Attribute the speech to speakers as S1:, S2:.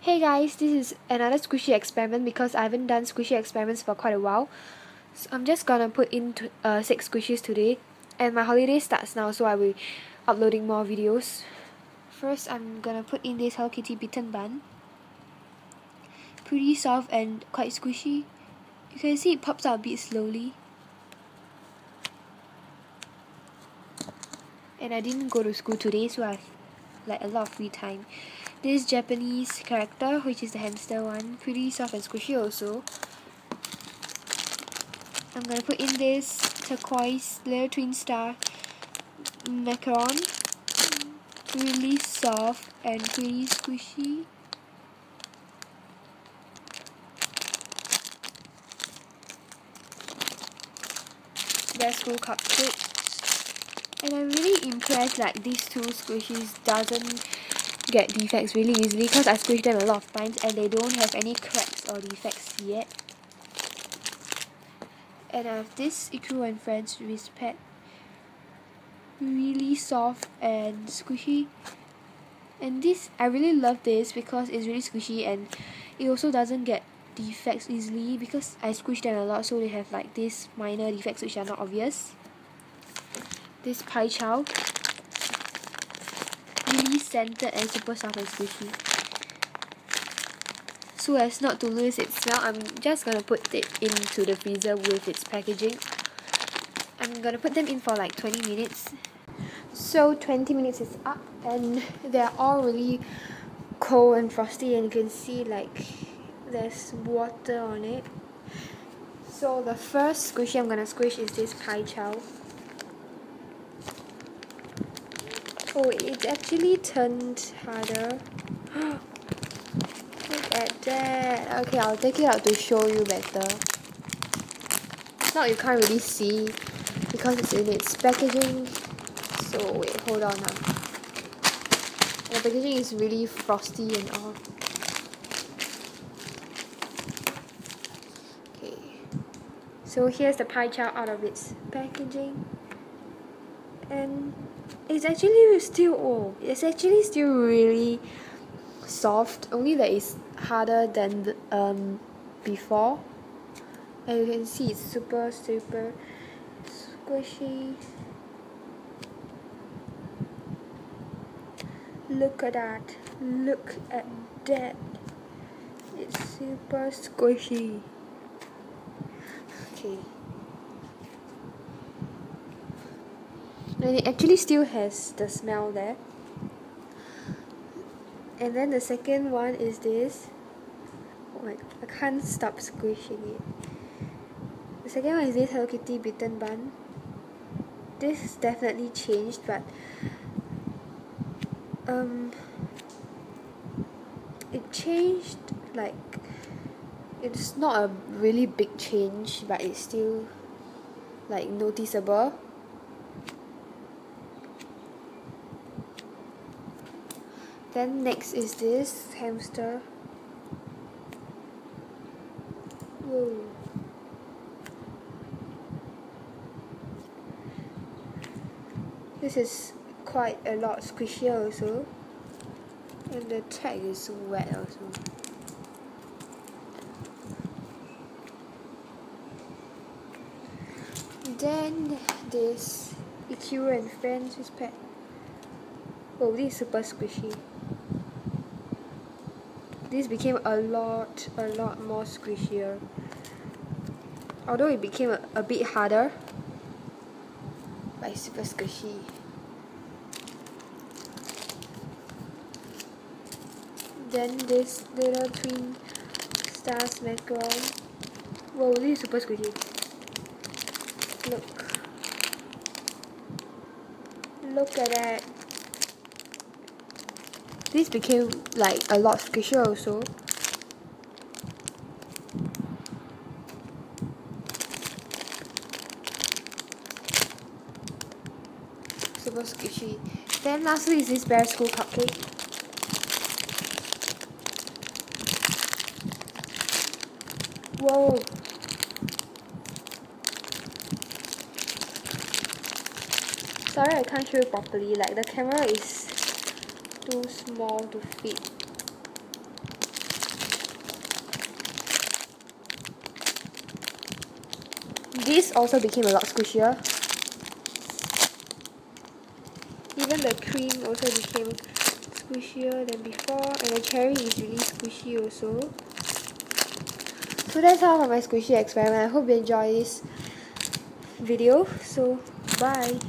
S1: Hey guys, this is another squishy experiment because I haven't done squishy experiments for quite a while. So I'm just gonna put in 6 squishies today, and my holiday starts now, so I will be uploading more videos. First, I'm gonna put in this Hello Kitty bitten bun. Pretty soft and quite squishy. You can see it pops out a bit slowly. And I didn't go to school today, so I have a lot of free time. This Japanese character, which is the hamster one, pretty soft and squishy also. I'm gonna put in this turquoise little twin star macaron, really soft and pretty squishy. They're school cupcakes, and I'm really impressed like these two squishies doesn't get defects really easily because I squished them a lot of times and they don't have any cracks or defects yet. And I have this Ichigo and Friends wrist pad, really soft and squishy. And this, I really love this because it's really squishy and it also doesn't get defects easily because I squish them a lot, so they have like these minor defects which are not obvious. This Pai Chow, really scented and super soft and squishy. So as not to lose its smell, I'm just gonna put it into the freezer with its packaging. I'm gonna put them in for like 20 minutes. So 20 minutes is up and they're all really cold and frosty, and you can see like there's water on it. So the first squishy I'm gonna squish is this Pai Chow. Oh, it actually turned harder. Look at that. Okay, I'll take it out to show you better. Now you can't really see because it's in its packaging. So wait, hold on now. The packaging is really frosty and all. Okay. So here's the Pai Chow out of its packaging. And it's actually still really soft, only that it's harder than the, before. And you can see it's super squishy. Look at that. Look at that. It's super squishy. Okay. And it actually still has the smell there. And then the second one is this. Oh my, I can't stop squishing it. The second one is this Hello Kitty bitten bun. This definitely changed, but it changed like, it's not a really big change, but it's still like noticeable. Then next is this hamster. Whoa. This is quite a lot squishier also. And the tag is wet also. Then this Ichigo and Friends wrist pad. Oh, this is super squishy. This became a lot more squishier. Although it became a bit harder, but it's super squishy. Then this little twin stars macaron. Whoa, this is super squishy. Look at that. This became like a lot squishier also. Super squishy. Then lastly is this Bear School cupcake. Whoa. Sorry, I can't show you properly. Like the camera is too small to fit. This also became a lot squishier. Even the cream also became squishier than before, and the cherry is really squishy also. So that's all for my squishy experiment. I hope you enjoy this video. So bye.